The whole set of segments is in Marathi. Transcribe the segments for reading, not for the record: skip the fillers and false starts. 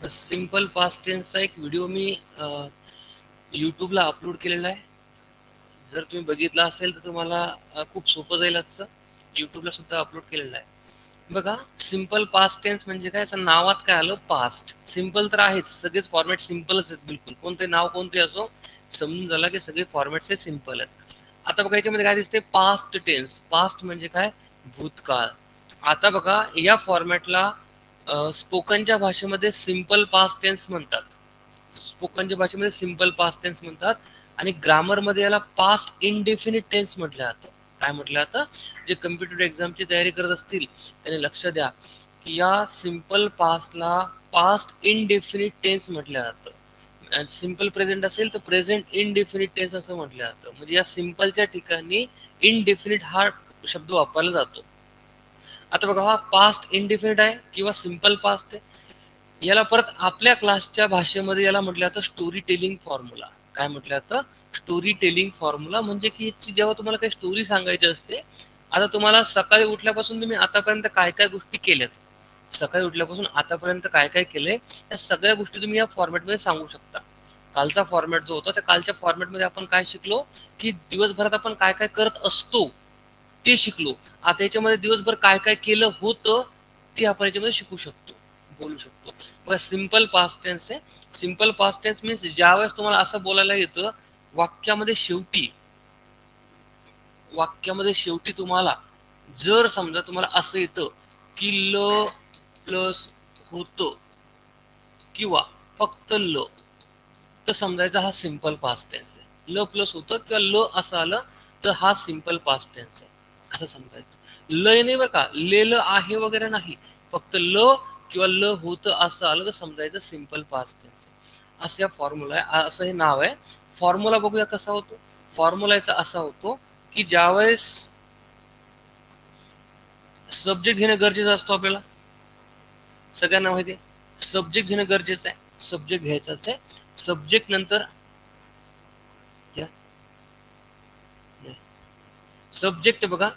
सिंपल पास्ट टेन्सचा एक व्हिडिओ मी यूट्यूबला अपलोड केलेला आहे. जर तुम्ही बघितला असेल तर तुम्हाला खूप सोपं जाईल. आजचं यूट्यूबला सुद्धा अपलोड केलेलं आहे. बघा, सिंपल पास्ट टेन्स म्हणजे काय? नावात काय आलं? पास्ट. सिंपल तर आहेच, सगळेच फॉर्मॅट सिंपलच आहेत. बिलकुल कोणते नाव कोणते असो, समजून झाला की सगळे फॉर्मॅट हे सिंपल आहेत. आता बघा याच्यामध्ये काय दिसते? Past tense. पास्ट म्हणजे काय? भूतकाळ. आता बघा या फॉर्मॅटला स्पोकनच्या भाषेमध्ये सिंपल पास्ट टेन्स म्हणतात. स्पोकनच्या भाषेमध्ये सिंपल पास्ट टेन्स म्हणतात. आणि ग्रामर मध्ये याला पास्ट इनडेफिनिट टेन्स म्हटलं जातं. काय म्हटलं जातं? जे कम्प्युटर एक्झामची तयारी करत असतील त्याने लक्ष द्या की या सिंपल पास्टला पास्ट इनडेफिनिट टेन्स म्हटलं जातं. सिंपल प्रेझेंट असेल तर प्रेझेंट इनडेफिनिट टेन्स असं म्हटलं जातं. म्हणजे या सिंपलच्या ठिकाणी इनडेफिनिट हा शब्द वापरला जातो. आता बघा, हा पास्ट इनडेफिनिट आहे किंवा सिंपल पास्ट आहे. याला परत आपल्या क्लासच्या भाषेमध्ये याला म्हटलं जातं स्टोरी टेलिंग फॉर्म्युला. काय म्हटलं जातं? Story telling formula. म्हणजे की जेव्हा तुम्हाला काही स्टोरी सांगायची असते, आता तुम्हाला सकाळी उठल्यापासून तुम्ही आतापर्यंत काय काय गोष्टी केल्यात, सकाळी उठल्यापासून आतापर्यंत काय काय केलंय, या सगळ्या गोष्टी तुम्ही या फॉर्मॅटमध्ये सांगू शकता. कालचा फॉर्मॅट जो होता त्या कालच्या फॉर्मॅटमध्ये आपण काय शिकलो की दिवसभरात आपण काय काय करत असतो ते शिकलो. आता याच्यामध्ये दिवसभर काय काय केलं होतं ते आपण याच्यामध्ये शिकू शकतो, बोलू शकतो. बघा, सिंपल पास्ट टेन्स आहे. सिंपल पास्ट टेन्स मीन्स ज्यावेळेस तुम्हाला असं बोलायला येतं वाक्यामध्ये शेवटी, वाक्यामध्ये शेवटी तुम्हाला जर समजा तुम्हाला असं येतं की ल प्लस होतं किंवा फक्त ल, तर समजायचा हा सिंपल पास्ट टेन्स आहे. ल प्लस होतं किंवा ल असं आलं तर हा सिंपल पास्ट टेन्स आहे असं समजायचं. लय नाही बरं का, लेलं आहे वगैरे नाही, फक्त ल किंवा ल होतं असं आलं तर समजायचं सिंपल पास्ट टेन्स आहे. असं फॉर्म्युला आहे, असं हे नाव आहे. फॉर्म्युला बघूया कसा होतो. फॉर्म्युला याचा असा होतो की ज्यावेळेस सब्जेक्ट घेणं गरजेचं असतो आपल्याला, सगळ्यांना माहिती आहे सब्जेक्ट घेणं गरजेचं आहे. सब्जेक्ट घ्यायचाच आहे. सब्जेक्ट नंतर सब्जेक्ट बघा,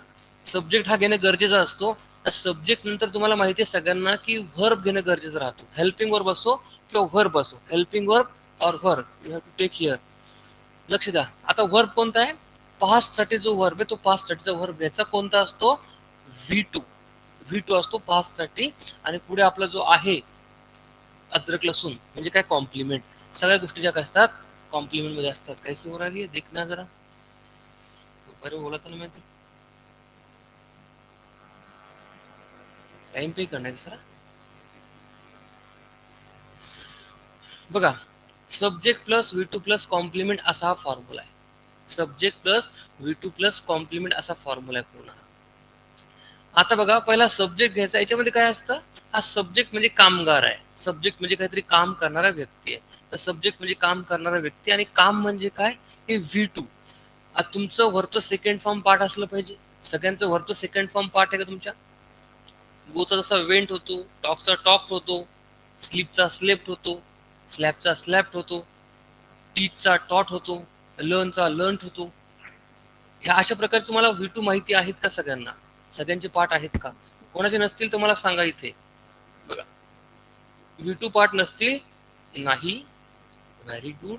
सब्जेक्ट हा घेणं गरजेचा असतो. सब्जेक्ट नंतर तुम्हाला माहिती आहे सगळ्यांना की व्हर्ब घेणं गरजेचं राहतो. हेल्पिंग वर्ब असो किंवा व्हर्ब असो, helping verb or verb you have to take here. लक्ष द्या. आता व्हर्ब कोणता आहे? पास्ट साठी जो व्हर्ब आहे तो पास्ट साठीचा व्हर्ब घ्यायचा. कोणता असतो? V2. V2 असतो पास्ट साठी. आणि पुढे आपला जो आहे अद्रक लसूण म्हणजे काय? कॉम्प्लिमेंट. सगळ्या गोष्टी ज्या काय असतात कॉम्प्लिमेंट मध्ये असतात. कैसी हो रही है देखना जरा, बरे बोला था ना मैं टाइम पे करणार सर. बघा, subject plus V2 plus complement असा हा फॉर्म्युला आहे. Subject plus V2 plus complement असा फॉर्म्युला आहे पूर्ण. आता बघा, पहिला सब्जेक्ट घ्यायचा. याच्यामध्ये काय असतं? हा सब्जेक्ट म्हणजे कामगार आहे. सब्जेक्ट म्हणजे काहीतरी काम करणारा व्यक्ती आहे. तर सब्जेक्ट म्हणजे काम करणारा व्यक्ती आणि काम म्हणजे काय? हे V2. तुमचं वरचं सेकंड फॉर्म पार्ट असलं पाहिजे. सगळ्यांचं वरचं सेकंड फॉर्म पार्ट आहे का तुमच्या? गोचा जसा वेंट होतो, टॉकचा टॉक्ट होतो, स्लीपचा स्लेप्ट होतो, स्लॅबचा स्लॅप्ट होतो, टीचचा टॉट होतो, लर्नचा लर्न होतो. ह्या अशा प्रकारे तुम्हाला V2 माहिती आहेत का सगळ्यांना? सगळ्यांचे पार्ट आहेत का? कोणाचे नसतील तर मला सांगा इथे. बघा, V2 पार्ट नसतील? नाही. व्हेरी गुड,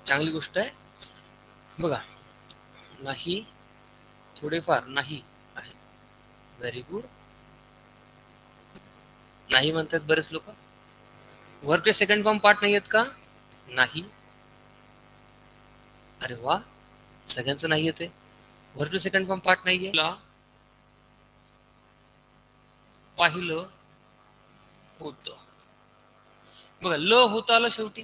चांगली गोष्ट आहे. बघा, नाही, थोडेफार नाही आहे. Very good. नाही म्हणतात बरेच लोक. वर्बचे सेकंड फॉर्म पार्ट नाही आहेत का? नाही. अरे वा, सगळ्यांचं नाही येते. वर्बचे सेकंड फॉर्म पार्ट नाहीये. पाहिलं होत. बघा, ल होत आलं शेवटी.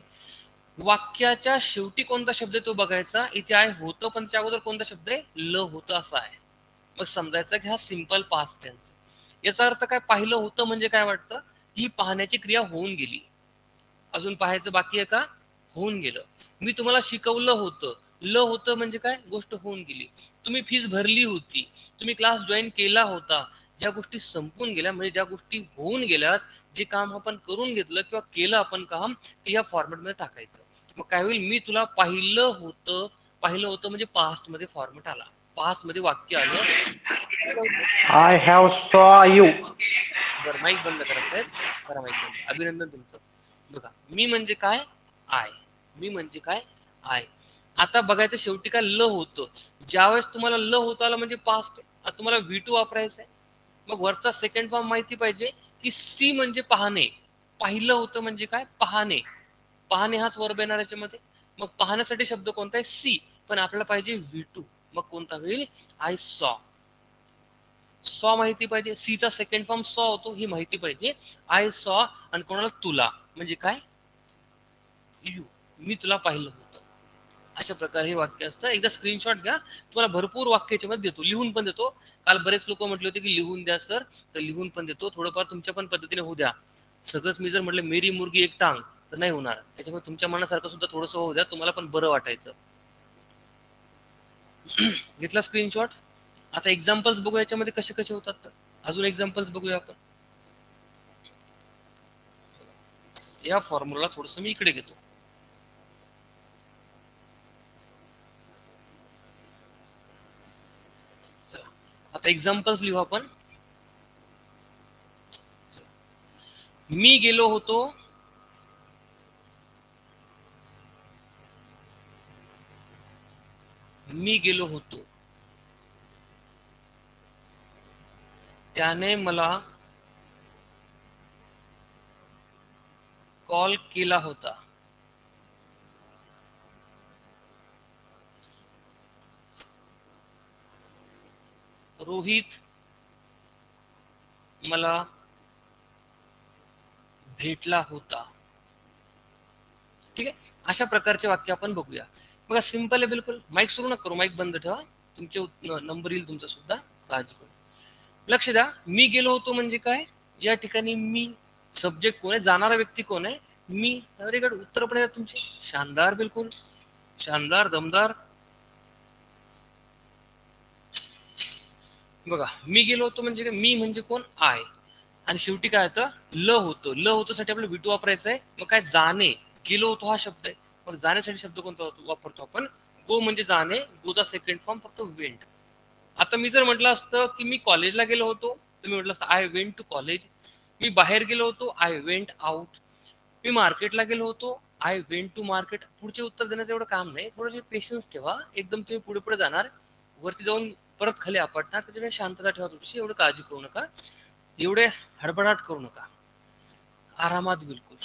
वाक्याच्या शेवटी कोणता शब्द आहे तो बघायचा. इथे आहे होतं, पण त्या अगोदर कोणता शब्द आहे? ल होतं असा आहे. मग समजायचं की हा सिंपल पास्ट टेन्स. याचा अर्थ काय? पाहिलं होतं म्हणजे काय वाटतं? ही पाहण्याची क्रिया होऊन गेली. अजून पाहायचं बाकी आहे का? होऊन गेलं. मी तुम्हाला शिकवलं होतं. ल होतं म्हणजे काय? गोष्ट होऊन गेली. तुम्ही फीस भरली होती, तुम्ही क्लास जॉईन केला होता. ज्या गोष्टी संपून गेल्या म्हणजे ज्या गोष्टी होऊन गेल्यात, जे काम आपण करून घेतलं किंवा केलं आपण काम, ते या फॉर्मॅट मध्ये टाकायचं. मग काय होईल? मी तुला पाहिलं होतं. पाहिलं होतं म्हणजे पास्ट मध्ये फॉर्मॅट आला, पास्ट मध्ये वाक्य आलं. I have saw you. बरं माईक बंद करायचं, करा माईक बंद. अभिनंदन तुमचं. बघा मी म्हणजे काय आय, मी म्हणजे काय आय. आता बघायचं शेवटी काय ल होतं. ज्यावेळेस तुम्हाला ल होत आलं म्हणजे पास्ट, आता तुम्हाला V2 वापरायचं आहे. मग वरचा सेकंड फॉर्म माहिती पाहिजे की सी म्हणजे पाहणे, पाहिलं होतं म्हणजे काय पाहणे, पाहणे हाच वर्ब येणार याच्यामध्ये. मग पाहण्यासाठी शब्द कोणता आहे सी, पण आपल्याला पाहिजे V2, मग कोणता होईल आय सॉ. सॉ माहिती पाहिजे, सी चा सेकंड फॉर्म सॉ होतो ही माहिती पाहिजे. आय सॉ आणि कोणाला तुला म्हणजे काय यू, मी तुला पाहिलं होतं. अशा प्रकारे हे वाक्य असतं. एकदा स्क्रीनशॉट घ्या, तुम्हाला भरपूर वाक्य याच्यामध्ये देतो, लिहून पण देतो. काल बरेच लोक म्हटले होते की लिहून द्या सर, तर लिहून पण देतो. थोडंफार तुमच्या पण पद्धतीने होऊ द्या. सगळंच मी जर म्हटलं मेरी मुर्गी एक टांग तर नाही होणार. त्याच्यामुळे तुमच्या मनासारखं सुद्धा थोडंसं होऊ द्या, तुम्हाला पण बरं वाटायचं. घेतला स्क्रीनशॉट. आता एक्झाम्पल्स बघू याच्यामध्ये कसे कसे होतात. तर अजून एक्झाम्पल्स बघूया आपण. या फॉर्म्युला थोडस मी इकडे घेतो. आता एक्झाम्पल्स लिहू आपण. मी गेलो होतो मी गेलो होतो, त्याने मला कॉल केला होता. रोहित मला भेटला होता. ठीक आहे, अशा प्रकारचे वाक्य आपण बघूया. बघा सिंपल आहे बिलकुल. माईक सुरू नका करू, माईक बंद ठेवा, तुमचे नंबर येईल तुमचा सुद्धा, काळजी करू. लक्ष द्या, मी गेलो होतो म्हणजे काय, या ठिकाणी मी सब्जेक्ट कोण आहे, जाणारा व्यक्ती कोण आहे, मी. व्हेरी गुड, उत्तर पण आहे तुमचे, शानदार, बिलकुल शानदार, दमदार. बघा मी गेलो होतो म्हणजे मी म्हणजे कोण आय, आणि शेवटी काय होतं ल होतं. ल होतं साठी आपल्याला V2 वापरायचं आहे. मग काय जाणे, गेलो होतो हा शब्द आहे. मग जाण्यासाठी शब्द कोणता वापरतो आपण, गो म्हणजे जाणे, गोचा सेकंड फॉर्म फक्त वेंट. आता मी जर म्हटलं असतं की मी कॉलेजला गेलो होतो, तर मी म्हटलं असतं आय वेंट टू कॉलेज. मी बाहेर गेलो होतो, आय वेंट आउट. मी मार्केटला गेलो होतो, आय वेंट टू मार्केट. पुढचे उत्तर देण्याचं एवढं काम नाही, थोडं पेशन्स ठेवा. एकदम तुम्ही पुढे पुढे जाणार, वरती जाऊन परत खाली आपटणार, त्याच्यामुळे शांतता ठेवा थोडीशी. एवढं काळजी करू नका, एवढे हडबडाट करू नका, आरामात, बिलकुल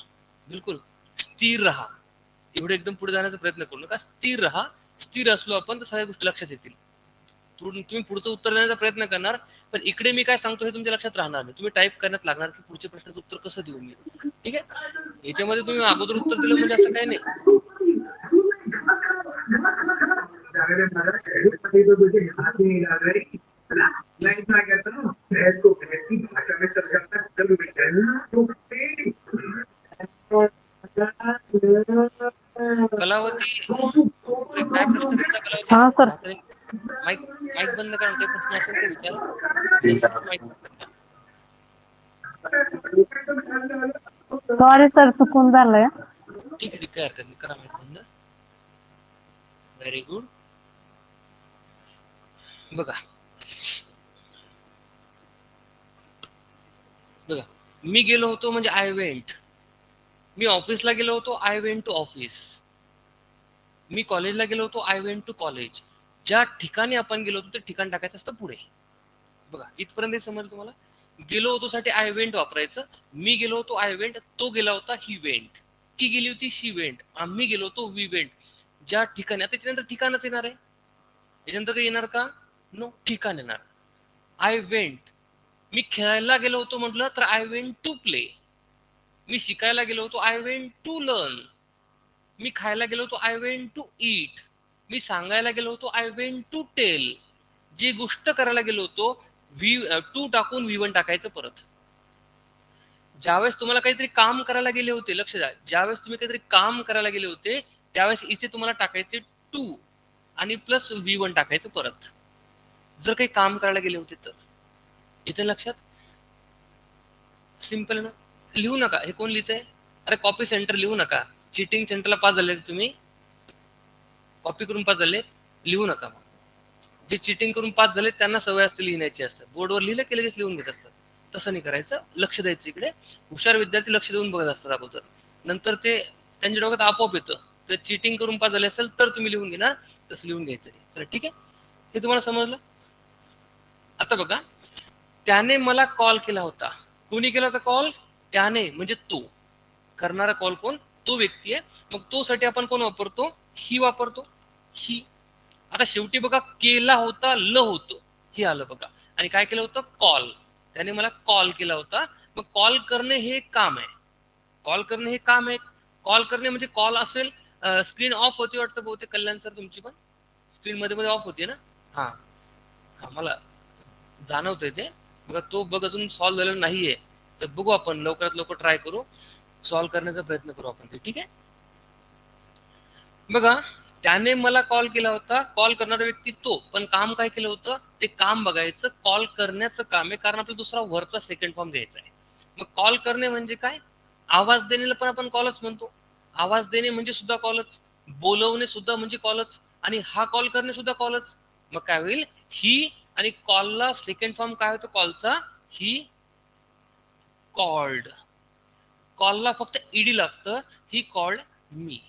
बिलकुल स्थिर राहा. एवढे एकदम पुढे जाण्याचा प्रयत्न करू नका, स्थिर राहा. स्थिर असलो आपण तर सगळ्या गोष्टी लक्षात येतील. तुम्ही पुढचं उत्तर देण्याचा प्रयत्न करणार, पण इकडे मी काय सांगतो हे तुमच्या लक्षात राहणार नाही. तुम्ही टाईप करण्यात लागणार की पुढच्या प्रश्नाचं उत्तर कसं देऊ मी. ठीक आहे, याच्यामध्ये तुम्ही अगोदर उत्तर दिलं म्हणजे असं काही नाही. कलावती, काय प्रश्न तुमचा कलावती? हा सर. माईक माईक बंद करा, काही प्रश्न असेल तर विचारा. माईक सॉरी सर, चुकून झालंय. ठीक आहे, काय हरकत नाही, करा माईक बंद. Very good. बघा बघा, मी गेलो होतो म्हणजे आय वेंट. मी ऑफिसला गेलो होतो, आय वेंट टू ऑफिस. मी कॉलेजला गेलो होतो, आय वेंट टू कॉलेज. ज्या ठिकाणी आपण गेलो होतो ते ठिकाण टाकायचं असतं पुढे. बघा इथपर्यंत समजलं तुम्हाला. गेलो होतो साठी आय वेंट वापरायचं. मी गेलो होतो आय वेंट, तो गेला होता ही वेंट, ती गेली होती शी वेंट, आम्ही गेलो होतो वी वेंट. ज्या ठिकाणी, आता त्याच्यानंतर ठिकाणच येणार आहे. याच्यानंतर काही येणार का, नो, ठिकाण येणार. आय वेंट, मी खेळायला गेलो होतो म्हटलं तर आय वेंट टू प्ले. मी शिकायला गेलो होतो, आय वेंट टू लर्न. मी खायला गेलो होतो, आय वेंट टू ईट. मी सांगायला गेलो होतो, आय वेंट टू टेल. जी गोष्ट करायला गेलो होतो, टू टाकून V1 टाकायचं परत. ज्यावेळेस तुम्हाला काहीतरी काम करायला गेले होते, लक्ष द्या, ज्यावेळेस तुम्ही काहीतरी काम करायला गेले होते त्यावेळेस इथे तुम्हाला टाकायचे टू आणि प्लस V1 टाकायचं परत, जर काही काम करायला गेले होते तर. इथे लक्षात, सिंपल ना. लिहू नका, हे कोण लिहितंय, अरे कॉपी सेंटर लिहू नका. चिटिंग सेंटरला पास झाले तुम्ही, कॉपी करून पास झाले, लिहू नका. मग जे चिटिंग करून पास झाले त्यांना सवय असते लिहिण्याची असतं, बोर्डवर लिहिलं की लगेच लिहून घेत असतात. तसं नाही करायचं, लक्ष द्यायचं इकडे. हुशार विद्यार्थी लक्ष देऊन बघत असतात अगोदर, नंतर ते त्यांच्या डोक्यात आपोआप येतं. तर चिटिंग करून पास झाले असेल तर तुम्ही लिहून घेणार, तसं लिहून घ्यायचं नाही. चला ठीक आहे, हे तुम्हाला समजलं. आता बघा, त्याने मला कॉल केला होता. कोणी केला होता कॉल? त्याने म्हणजे तो. करणारा कॉल कोण? तो व्यक्ती आहे. मग तो साठी आपण कोण वापरतो? ही वापरतो, ही. आता शेवटी बघा, केला होता ल होतो, हे आलं बघा. आणि काय केलं होतं? कॉल. त्याने मला कॉल केला होता. मग कॉल करणे हे एक काम आहे. कॉल करणे हे काम आहे. कॉल करणे म्हणजे कॉल असेल. स्क्रीन ऑफ होती वाटतं बहुतेक कल्याण सर तुमची पण स्क्रीन मध्ये ऑफ होती ना? हा हा, मला जाणवतंय ते. बघा, तो बघ अजून सॉल्व्ह झालेला नाहीये, तर बघू आपण लवकरात लवकर ट्राय करू, सॉल्व्ह करण्याचा प्रयत्न करू आपण ते. ठीक आहे, बघा, त्याने मला कॉल केला होता. कॉल करणारा व्यक्ती तो, पण काम काय केलं होतं ते काम बघायचं. कॉल करण्याचं काम आहे, कारण आपल्याला दुसरा वरचा सेकंड फॉर्म द्यायचा आहे. मग कॉल करणे म्हणजे काय? आवाज देण्याला पण आपण कॉलच म्हणतो. आवाज देणे म्हणजे सुद्धा कॉलच, बोलवणे सुद्धा म्हणजे कॉलच, आणि हा कॉल करणे सुद्धा कॉलच. मग काय होईल? ही आणि कॉलला सेकंड फॉर्म काय होतो कॉलचा? ही कॉल्ड. कॉलला फक्त ईडी लागतं, ही कॉल्ड मी.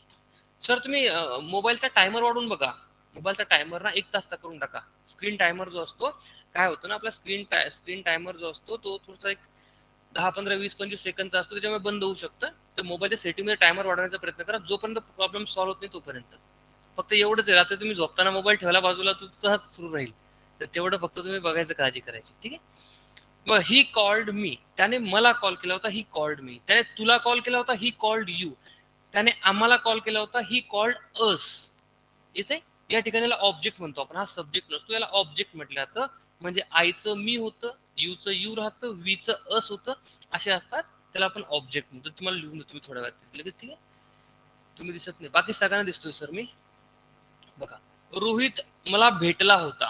सर तुम्ही मोबाईलचा टायमर वाढवून बघा. मोबाईलचा टायमर ना 1 तास करून टाका. स्क्रीन टायमर जो असतो, काय होतं ना, आपला स्क्रीन टायमर जो असतो तो थोडासा एक 10, 15, 20, 25 सेकंदचा असतो, त्याच्यामुळे बंद होऊ शकतं. तर मोबाईलच्या सेटिंगमध्ये टायमर वाढवण्याचा प्रयत्न करा, जोपर्यंत प्रॉब्लेम सॉल्व्ह होत नाही तोपर्यंत. फक्त एवढंच आहे, रात्री तुम्ही झोपताना मोबाईल ठेवला बाजूला तर तसाच सुरू राहील. तर तेवढं फक्त तुम्ही बघायचं, काळजी करायची. ठीक आहे, मग ही कॉल्ड मी. त्याने मला कॉल केला होता, ही कॉल्ड मी. त्याने तुला कॉल केला होता, ही कॉल्ड यू. त्याने आम्हाला कॉल केला होता, ही कॉल्ड अस. इथे या ठिकाणी ऑब्जेक्ट म्हणतो आपण, हा सब्जेक्ट नसतो, याला ऑब्जेक्ट म्हटलं जातं. म्हणजे आईचं मी होतं, यूचं यू राहतं, वीचं अस होतं, असे असतात, त्याला आपण ऑब्जेक्ट म्हणतो. तुम्हाला लिहून देतो मी थोड्या वेळात लगेच. ठीक आहे, तुम्ही दिसत नाही, बाकी सगळ्यांना दिसतोय सर मी. बघा, रोहित मला भेटला होता.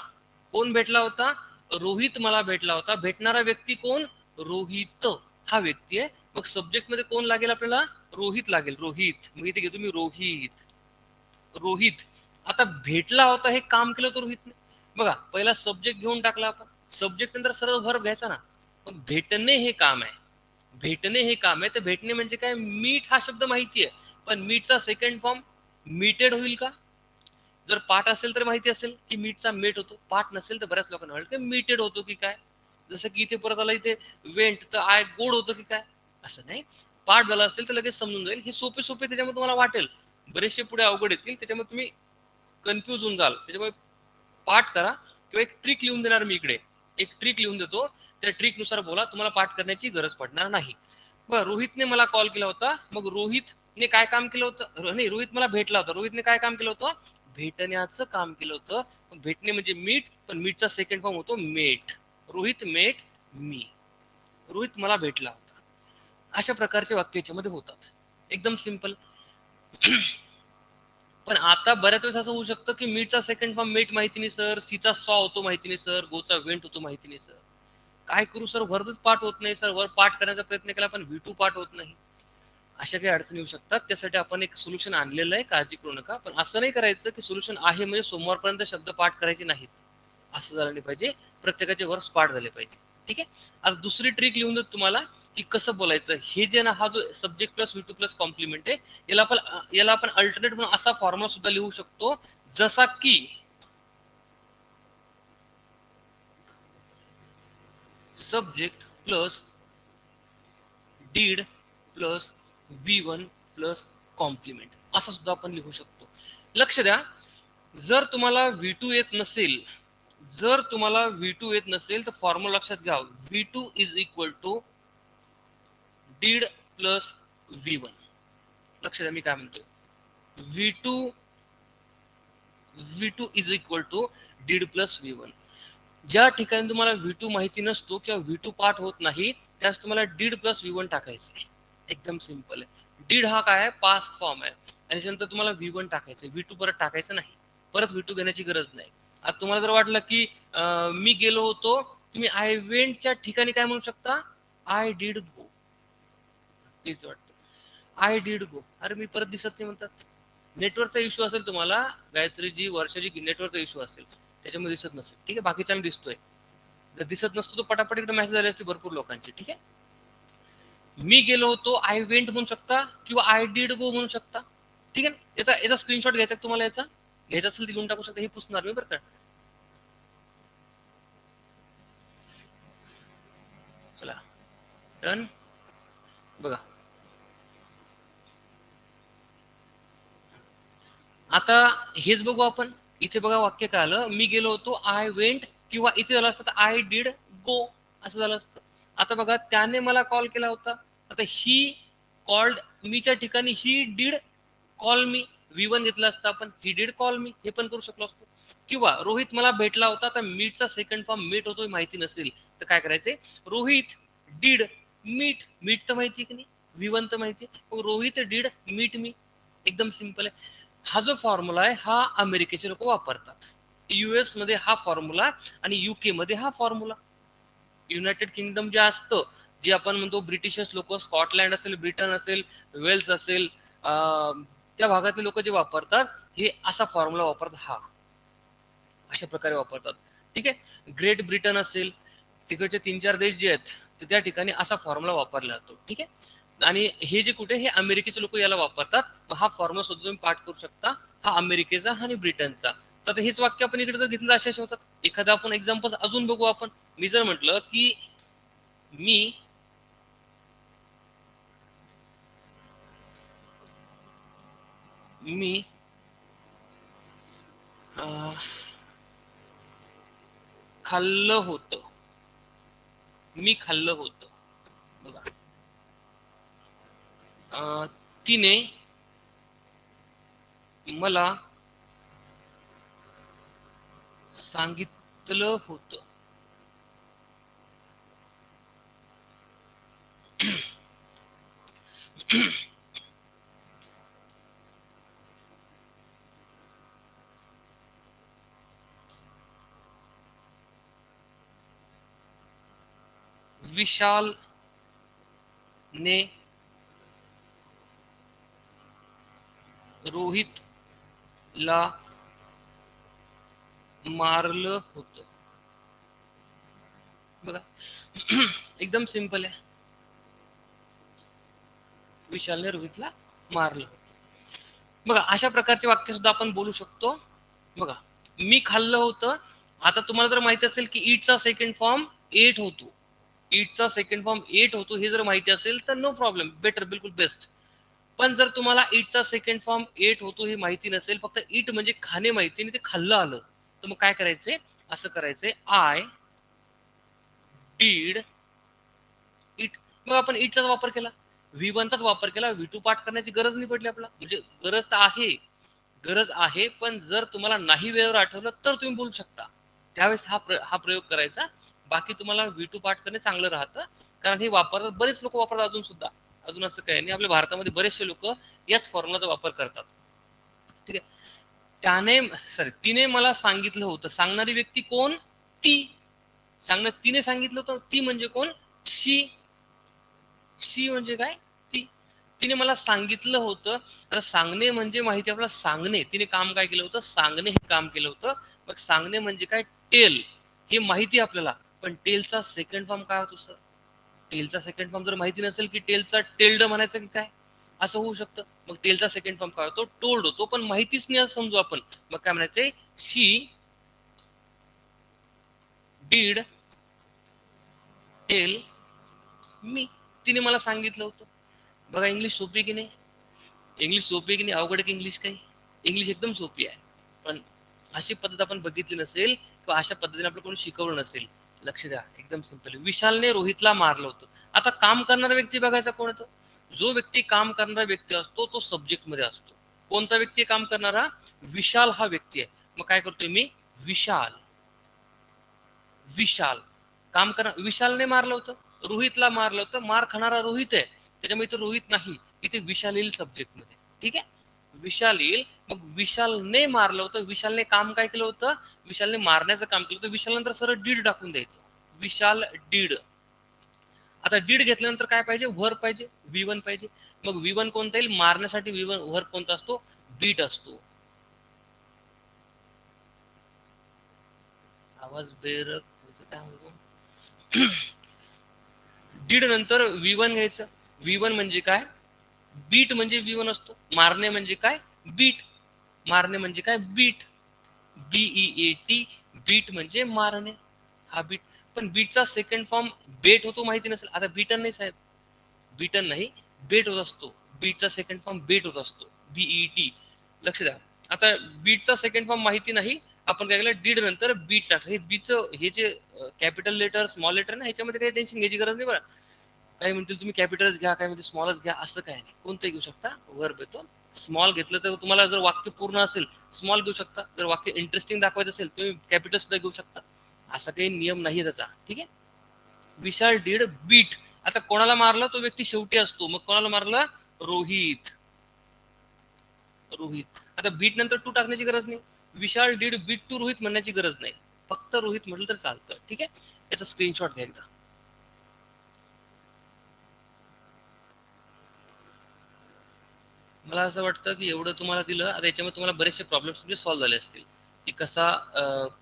कोण भेटला होता? रोहित मला भेटला होता. भेटणारा व्यक्ती कोण? रोहित हा व्यक्ती आहे. मग सब्जेक्ट मध्ये कोण लागेल आपल्याला? रोहित लागेल, रोहित. मग इथे घेतो मी रोहित. रोहित आता भेटला होता, हे काम केलं होतं रोहितने. बघा, पहिला सब्जेक्ट घेऊन टाकला आपण, सब्जेक्ट नंतर सरळ व्हर्ब घ्यायचा ना. मग भेटणे हे काम आहे, भेटणे हे काम आहे. तर भेटणे म्हणजे काय? मीट हा शब्द माहिती आहे, पण मीटचा सेकंड फॉर्म मीटेड होईल का? जर पाठ असेल तर माहिती असेल की मीटचा मेट होतो, पाठ नसेल तर बऱ्याच लोकांना वाटतं मीटेड होतो की काय. जसं की इथे परत आला, इथे वेंट तर आय गोड होतं की काय. असं नाही, पाठ झाला असेल तर लगेच समजून जाईल. हे सोपे सोपे त्याच्यामुळे तुम्हाला वाटेल, बरेचसे पुढे अवघड येतील, त्याच्यामुळे तुम्ही कन्फ्यूज होऊन जाल. त्याच्यामुळे पाठ करा, किंवा एक ट्रिक लिहून देणार मी इकडे, एक ट्रिक लिहून देतो, त्या ट्रिक नुसार बोला, तुम्हाला पाठ करण्याची गरज पडणार नाही. बरं, रोहितने मला कॉल केला होता. मग रोहितने काय काम केलं होतं? नाही, रोहित मला भेटला होता. रोहितने काय काम केलं होतं? भेटण्याचं काम केलं होतं. मग भेटणे म्हणजे मीट, पण मीटचा सेकंड फॉर्म होतो मेट. Rohit met me. रोहित मला भेटला होता. अशा प्रकारचे वाक्य याच्यामध्ये होतात, एकदम सिंपल. पण आता बऱ्याच वेळेस असं होऊ शकतं की मीटचा सेकंड फॉर्म मेट माहिती नाही सर, सीचा सॉ होतो माहिती नाही सर, गोचा वेंट होतो माहिती नाही सर. काय करू सर? वर्बच पाठ होत नाही सर, वर्ब पाठ करण्याचा प्रयत्न केला पण V2 पाठ होत नाही. अशा काही अडचणी येऊ शकतात. त्यासाठी आपण एक सोल्युशन आणलेलं आहे, काळजी करू नका. पण असं नाही करायचं की सोल्युशन आहे म्हणजे सोमवारपर्यंत शब्द पाठ करायचे नाहीत, असं झालं नाही पाहिजे. प्रत्येकाचे वर्ष पाठ झाले पाहिजे. ठीक आहे, आता दुसरी ट्रिक लिहून देतो तुम्हाला की कसं बोलायचं. हे जे ना, हा जो subject plus V2 plus complement आहे, याला आपण अल्टरनेट म्हणून असा फॉर्म्युला सुद्धा लिहू शकतो, जसा की subject plus did plus V1 plus complement, असं सुद्धा आपण लिहू शकतो. लक्ष द्या, जर तुम्हाला V2 येत नसेल, जर तुम्हाला V2 येत नसेल तर फॉर्म्युला लक्षात घ्या. V2 is equal to did plus V1. लक्ष द्या मी काय म्हणतोय. V2 is equal to did plus V1. ज्या ठिकाणी तुम्हाला V2 माहिती नसतो किंवा V2 पाठ होत नाही, त्यास तुम्हाला डीड प्लस V1 टाकायचं आहे. एकदम सिंपल आहे. डीड हा काय आहे? पास्ट फॉर्म आहे, आणि त्याच्यानंतर तुम्हाला V1 टाकायचं, V2 परत टाकायचं नाही. परत V2 घेण्याची गरज नाही. आता तुम्हाला जर वाटलं की मी गेलो होतो, तुम्ही आय वेंटच्या ठिकाणी काय म्हणू शकता? आय डीड गो. तेच वाटतं, आय डीड गो. अरे मी परत दिसत नाही म्हणतात. नेटवर्कचा इश्यू असेल तुम्हाला, गायत्रीजी, वर्षाजी, नेटवर्कचा इश्यू असेल, त्याच्यामध्ये दिसत नसेल. ठीक आहे, बाकीच्यांना दिसतोय. दिसत नसतो तो पटापट इकडे मेसेज आले असते भरपूर लोकांचे. ठीक आहे, मी गेलो होतो आय वेंट म्हणू शकता किंवा आय डिड गो म्हणू शकता. ठीक आहे, याचा स्क्रीनशॉट घ्यायचा तुम्हाला, याचा घ्यायचा असेल तर घेऊन टाकू शकता. हे पुसणार मी बरं का. चला डन. बघा आता हेच बघू आपण. इथे बघा वाक्य काय आलं, मी गेलो होतो आय वेंट, किंवा इथे झालं असतं आय डिड गो असं झालं असतं. आता बघा त्याने मला कॉल केला होता, आता ही कॉल्ड मीच्या ठिकाणी he did call me, V1 घेतला असता आपण, ही डिड कॉल मी, हे पण करू शकलो असतो. किंवा रोहित मला भेटला होता, तर मीटचा सेकंड फॉर्म मीट होतो माहिती नसेल तर काय करायचे, रोहित डिड मीट, मीट तर माहिती की नाही, V1 तर माहिती, रोहित डिड मीट मी. एकदम सिंपल आहे. हा जो फॉर्म्युला आहे हा अमेरिकेचे लोक वापरतात. US मध्ये हा फॉर्म्युला आणि UK मध्ये हा फॉर्म्युला. युनायटेड किंगडम जे असतं, जे आपण म्हणतो ब्रिटिशर्स लोक, स्कॉटलँड असेल, ब्रिटन असेल, वेल्स असेल, त्या भागातले लोक जे वापरतात हे असा फॉर्म्युला वापरतात, हा अशा प्रकारे वापरतात. ठीक आहे, ग्रेट ब्रिटन असेल, तिकडचे 3-4 देश जे आहेत त्या ठिकाणी असा फॉर्म्युला वापरला जातो. ठीक आहे, आणि हे जे कुठे, हे अमेरिकेचे लोक याला वापरतात. हा फॉर्म्युला सुद्धा तुम्ही पाठ करू शकता, हा अमेरिकेचा आणि ब्रिटनचा. तर हेच वाक्य आपण इकडे जर घेतलं असे होतात. एखादा आपण एक्झाम्पल अजून बघू आपण. मी जर म्हटलं की मी मी खाल्लं होतं, मी खाल्लं होतं. बघा तिने मला सांगितलं होतं. विशाल ने रोहित ला मारलं होतं. बघा एकदम सिंपल आहे. विशालने रोहितला मारलं. बघा अशा प्रकारचे वाक्य सुद्धा आपण बोलू शकतो. बघा मी खाल्लं होतं, आता तुम्हाला जर माहिती असेल की ईटचा सेकंड फॉर्म एट होतो, ईटचा सेकंड फॉर्म एट होतो, हे जर माहिती असेल तर नो प्रॉब्लेम, बेटर, बिलकुल बेस्ट. पण जर तुम्हाला ईटचा सेकंड फॉर्म एट होतो हे माहिती नसेल, फक्त ईट म्हणजे खाणे माहिती आणि ते खाल्लं आलं, तर मग काय करायचंय, असं करायचंय, आय डीड इट. मग आपण इटचाच वापर केला, V1चाच वापर केला, V2 पाठ करण्याची गरज नाही पडली आपल्याला. म्हणजे गरज तर आहे, गरज आहे, पण जर तुम्हाला नाही वेळेवर आठवलं तर तुम्ही बोलू शकता, त्यावेळेस हा प्रयोग करायचा. बाकी तुम्हाला V2 पाठ करणे चांगलं राहतं, कारण हे वापरतात, बरेच लोक वापरतात अजून सुद्धा. अजून असं काही नाही, आपल्या भारतामध्ये बरेचसे लोक याच फॉर्म्युलाचा वापर करतात. ठीक आहे, त्याने सॉरी तिने मला सांगितलं होतं, सांगणारी व्यक्ती कोण, ती. तिने सांगितलं होतं, ती म्हणजे कोण, शी. शी म्हणजे काय, ती. तिने मला सांगितलं होतं. आता सांगणे म्हणजे माहिती आपल्याला, सांगणे, तिने काम काय केलं होतं, सांगणे हे काम केलं होतं. मग सांगणे म्हणजे काय, टेल, हे माहिती आपल्याला. पण टेलचा सेकंड फॉर्म काय होतो सर, टेलचा सेकंड फॉर्म जर माहिती नसेल की टेलचा टेल्ड म्हणायचं की काय, असं होऊ शकतं. मग टेलचा सेकंड फॉर्म काय होतो, टोल्ड होतो, पण माहितीच नाही असं समजू आपण. मग काय म्हणायचंय, शी डीड टेल मी, तिने मला सांगितलं होतं. बघा इंग्लिश सोपी की नाही, इंग्लिश सोपी की नाही, अवघड की इंग्लिश काही, इंग्लिश एकदम सोपी आहे. पण अशी पद्धत आपण बघितली नसेल किंवा अशा पद्धतीने आपलं कोणी शिकवलं नसेल. लक्ष द्या, एकदम सिंपल. विशालने रोहितला मारलं होतं. आता काम करणारा व्यक्ती बघायचा कोण येतो, जो व्यक्ती काम करणारा व्यक्ती असतो तो सब्जेक्ट मध्ये असतो. कोणता व्यक्ती काम करणारा, विशाल हा व्यक्ती आहे. मग काय करतोय मी, विशाल, विशाल काम करा, विशालने मारलं होतं, रोहितला मारलं होतं, मार खाणारा रोहित आहे, त्याच्यामुळे इथे रोहित नाही, इथे विशाल येईल सब्जेक्ट मध्ये. ठीक आहे, विशाल येईल. मग विशालने मारलं होतं, विशालने काम काय केलं होतं, विशालने मारण्याचं काम केलं होतं. विशाल नंतर सरळ डीड टाकून द्यायचं, विशाल डीड. आता डीड घेतल्यानंतर काय पाहिजे, व्हर्ब पाहिजे, V1 पाहिजे. मग V1 कोणता येईल, मारण्यासाठी V1 व्हर्ब कोणता असतो, बीट असतो. आवाज बेरक काय म्हणतो, डीड नंतर V1 घ्यायचं. V1 म्हणजे काय? बीट म्हणजे V1 असतो. मारणे म्हणजे काय? बीट. मारणे म्हणजे काय? बीट. BEAT. बीट म्हणजे मारणे. हा बीट. पण बीटचा सेकंड फॉर्म बेट होतो माहिती नसेल. आता बीटन नाही साहेब, बीटन नाही, बेट होत असतो. बीटचा सेकंड फॉर्म बेट होत असतो. BET. लक्ष द्या. आता बीटचा सेकंड फॉर्म माहिती नाही, आपण काय केलं, डीड नंतर बीट टाकलं. हे बीचं हे जे कॅपिटल लेटर स्मॉल लेटर ना, ह्याच्यामध्ये काही टेन्शन घ्यायची गरज नाही बरं. काही म्हणतील तुम्ही कॅपिटलच घ्या, काय म्हणते स्मॉलच घ्या, असं काय नाही. कोणतं घेऊ शकता, वर्ब येतो. स्मॉल घेतलं तर तुम्हाला जर वाक्य पूर्ण असेल स्मॉल घेऊ शकता, जर वाक्य इंटरेस्टिंग दाखवायचं असेल तुम्ही कॅपिटल सुद्धा घेऊ शकता. असा काही नियम नाही त्याचा. ठीक आहे. विशाल डीड बीट. आता कोणाला मारलं तो व्यक्ती शेवटी असतो, मग कोणाला मारलं? रोहित. रोहित. आता बीट नंतर टू टाकण्याची गरज नाही. विशाल डीड बीट टू रोहित म्हणण्याची गरज नाही, फक्त रोहित म्हटलं तर चालतं. ठीक आहे. याचा स्क्रीनशॉट घ्या एकदा. मला असं वाटतं की एवढं तुम्हाला दिलं, आता याच्यामध्ये तुम्हाला बरेचसे प्रॉब्लेम्स तुमचे सॉल्व्ह झाले असतील की कसा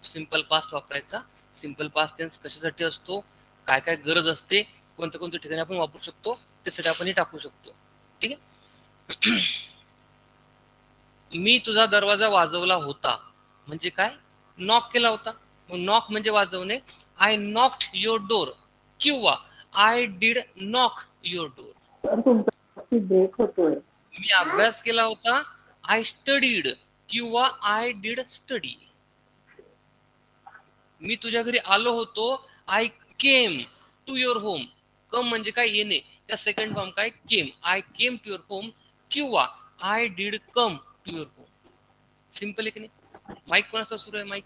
सिंपल पास्ट वापरायचा, सिंपल पास्ट टेन्स कशासाठी असतो, काय काय गरज असते, कोणत्या कोणत्या ठिकाणी आपण वापरू शकतो, त्यासाठी आपण हे टाकू शकतो. ठीक आहे. मी तुझा दरवाजा वाजवला होता म्हणजे काय? नॉक केला होता. मग नॉक म्हणजे वाजवणे. आय नॉक्ड युअर डोर किंवा I did knock your door. Sir तुमचा ब्रेक होतोय. मी अभ्यास केला होता. आय स्टडीड किंवा आय डिड स्टडी. मी तुझ्या घरी आलो होतो. I came to your home. Come म्हणजे काय? येणे. त्या सेकंड फॉर्म काय? Came. I came to your home किंवा I did come to your home. Simple आहे की नाही? माईक कोणाचा सुरू आहे? माईक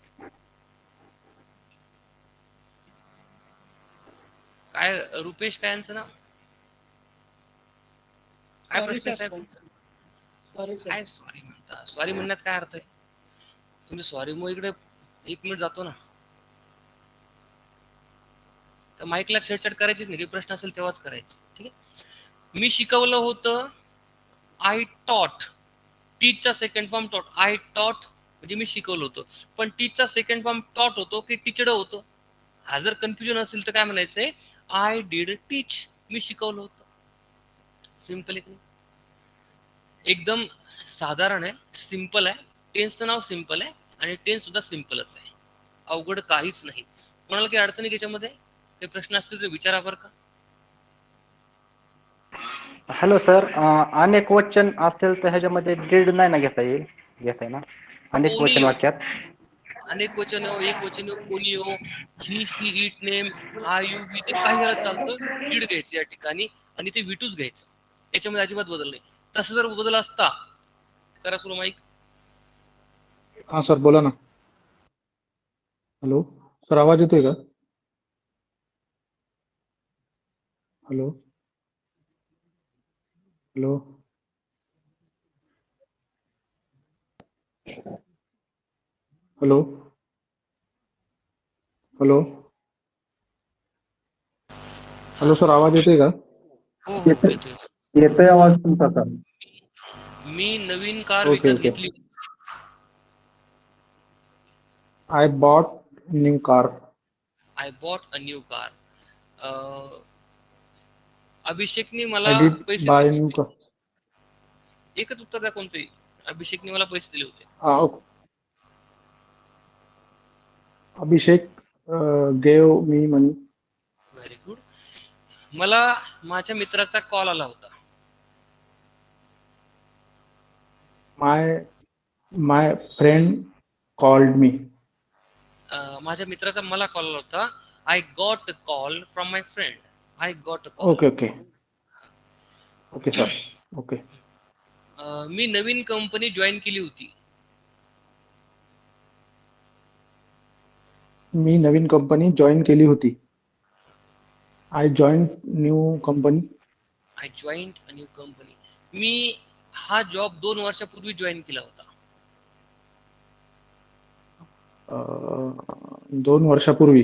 काय? रुपेश काय यांचं नाव? काय प्रश्न आहे साहेब? काय सॉरी म्हणता? सॉरी म्हणण्यात काय अर्थ आहे? तुम्ही सॉरी मग इकडे 1 मिनिट जातो ना. तर माईकला छेडछाड करायचीच नाही. प्रश्न असेल तेव्हाच करायचे. ठीक आहे. मी शिकवलं होतं. आय टॉट. टीचचा सेकंड फॉर्म टॉट. आय टॉट म्हणजे मी शिकवलं होतं. पण टीचचा सेकंड फॉर्म टॉट होतो की टीचड होतो? हा जर कन्फ्युजन असेल तर काय म्हणायचंय? आय डिड टीच. मी शिकवलं होतं. सिंपल आहे. एकदम साधारण आहे, सिंपल आहे. टेन्सचं नाव सिंपल आहे आणि टेन्स सुद्धा सिंपलच आहे. अवघड काहीच नाही. कोणाला काही अडचणी त्याच्यामध्ये? काही प्रश्न असतील तर विचारा बरं का. हॅलो सर, अनेक वचन असेल तर ह्याच्यामध्ये डीड नाही ना घेता ना अनेक कोणी वचन येऊ, वाक्यात? अनेक वचन हो, एक वचन हो, कोणी हो, he she it name, I you we, ते काही झालं चालतं. डीड घ्यायचं या ठिकाणी आणि ते विटूच घ्यायचं. याच्यामध्ये अजिबात बदल नाही. तसं जर बदल असता करा सुरू माईक. हाँ सर बोला ना. हेलो सर, आवाज येतोय का? Hello hello hello hello hello sir, आवाज येतोय का? हो हो येतोय. येतोय आवाज तुमचा सर. मी नवीन कार ओके विकत ओके. घेतली. I bought new car. I bought a new car. अभिषेकने आय मला डिड पैसे बाय दिले न्यू होते. कार. एकच उत्तर द्या कोणतंही. अभिषेकने मला पैसे दिले होते. Abhishek gave me money. Very good. मला माझ्या मित्राचा कॉल आला होता. My friend called me. माझ्या मित्राचा मला कॉल आला होता. I got a call from my friend. I got a call. Okay okay okay sir. Okay. मी नवीन कंपनी जॉईन केली होती. मी नवीन कंपनी जॉईन केली होती. I join new company. I join a new company. मी हा जॉब 2 वर्षापूर्वी जॉईन केला होता. 2 वर्षापूर्वी.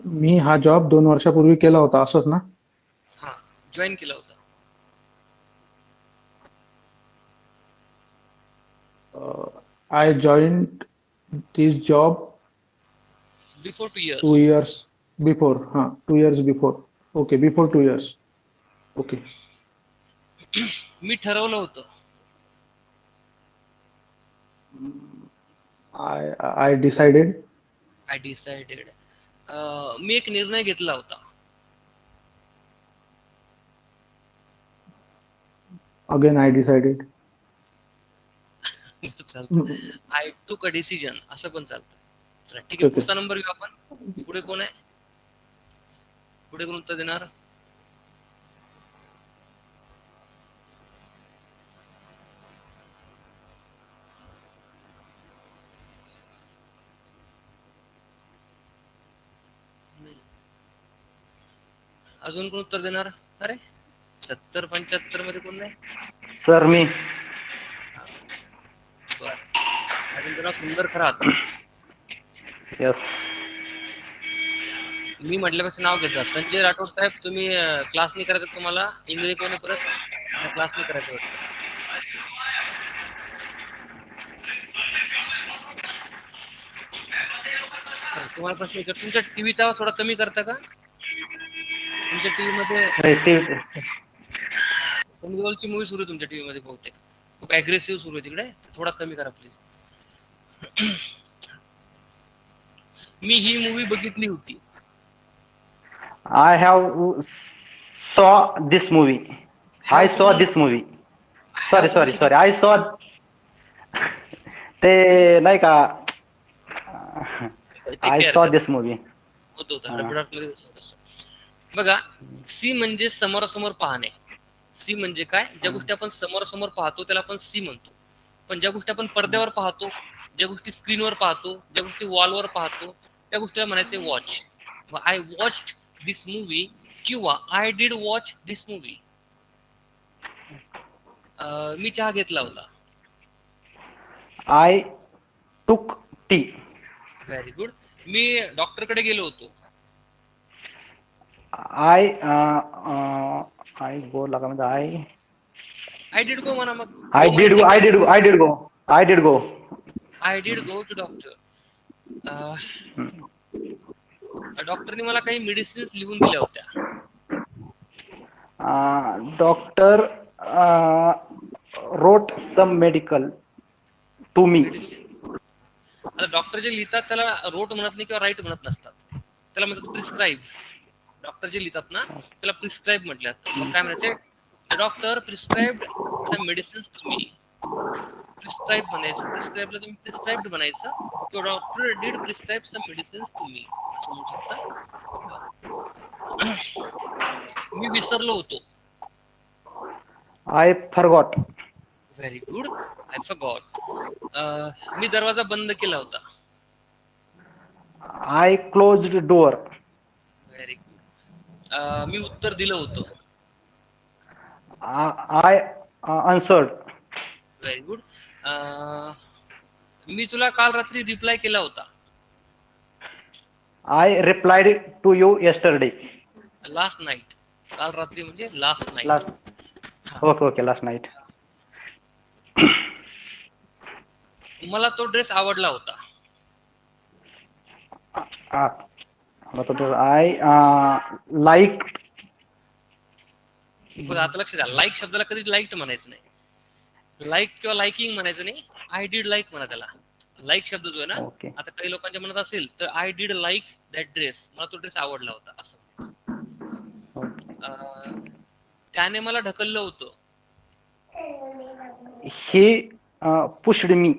मी हा जॉब 2 वर्षापूर्वी केला होता असंच ना? हा, जॉईन केला होता. I joined this job before 2 years. 2 years before. 2 years before. Okay, before 2 years. Okay. मी ठरवलं होतं. I decided. I decided. मी एक निर्णय घेतला होता. Again, I decided. चालतं. आय टूक अ डिसिजन असं पण चालतं. चला ठीक आहे, Okay. पुढचा नंबर घेऊ आपण. पुढे कोण आहे? पुढे कोण उत्तर देणार? अजून कोण उत्तर देणार? अरे 70-75 मध्ये कोण नाही? सर मी. बर, अजून जरा सुंदर खरा आता. यस. मी म्हटल्यापेक्षा नाव घेता. संजय राठोड साहेब, तुम्ही क्लास नाही करायचं तुम्हाला? इंग्रजी कोणी परत क्लास नाही करायचं वाटतं. तुम्हाला प्रश्न विचार, तुमच्या टीव्हीचा आवाज थोडा कमी करता का? तुमच्या टीव्ही मध्ये सनी मूवी सुरू आहे तुमच्या टीव्ही मध्ये बहुतेक. खूप अग्रेसिव्ह सुरू आहे तिकडे, थोडा कमी करा प्लीज. मी ही मूवी बघितली होती. I have saw this movie. I saw this movie. Sorry. I saw ते नाही का I saw this movie. बघा, सी म्हणजे समोरासमोर पाहणे. सी म्हणजे काय? ज्या गोष्टी आपण समोरासमोर पाहतो त्याला आपण सी म्हणतो. पण ज्या गोष्टी आपण पडद्यावर पाहतो, ज्या गोष्टी स्क्रीनवर पाहतो, ज्या गोष्टी वॉलवर पाहतो, त्या गोष्टीला म्हणायचे watch. I watched this movie किंवा I did watch this movie. मी चहा घेतला होता. I took tea. Very good. मी डॉक्टरकडे गेलो होतो. I go लगा म्हणजे आय डिड गो म्हणा मग. I did go. I did go. I did go to doctor. डॉक्टरने मला काही मेडिसिन्स लिहून दिल्या होत्या. Doctor wrote some medical to me. Medicine. आता डॉक्टर जे लिहितात त्याला रोट म्हणत नाही किंवा राईट म्हणत नसतात, त्याला म्हणतात प्रिस्क्राईब. डॉक्टर जे लिहितात ना त्याला प्रिस्क्राईब म्हटलं जातं. मग काय म्हणायचे? Doctor prescribed some medicines to me. Prescribe म्हणायचं, प्रिस्क्राईबला तुम्ही प्रिस्क्राईब्ड म्हणायचं, किंवा doctor did prescribe some medicines to me असं म्हणू शकता. मी विसरलो होतो. I forgot. Very good. I forgot. मी दरवाजा बंद केला होता. I closed door. Very good. मी उत्तर दिलं होतं. I answered. Very good. मी तुला काल रात्री रिप्लाय केला होता. I replied to you yesterday. Last night. काल रात्री म्हणजे last night. Okay, last night. मला तो ड्रेस आवडला होता. I liked. बघा आता लक्ष द्या, लाईक शब्दाला कधी लाईक म्हणायचं नाही. लाईक किंवा लाईकिंग म्हणायचं नाही, आय डिड लाईक म्हणा त्याला. लाईक शब्द जो आहे ना, Okay. आता काही लोकांच्या मनात असेल तर I did like that dress, मला तो ड्रेस आवडला होता असं. त्याने मला ढकललं होतं. He pushed me.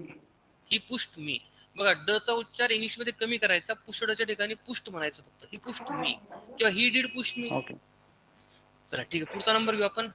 ही पुष्ट मी. बघा, ड चा उच्चार इंग्लिश मध्ये कमी करायचा, पुष्डच्या ठिकाणी पुष्ट म्हणायचं फक्त. ही पुष्ट मी किंवा ही डिड पुष्ट मी. Okay. चला ठीक आहे, पुढचा नंबर घेऊ आपण.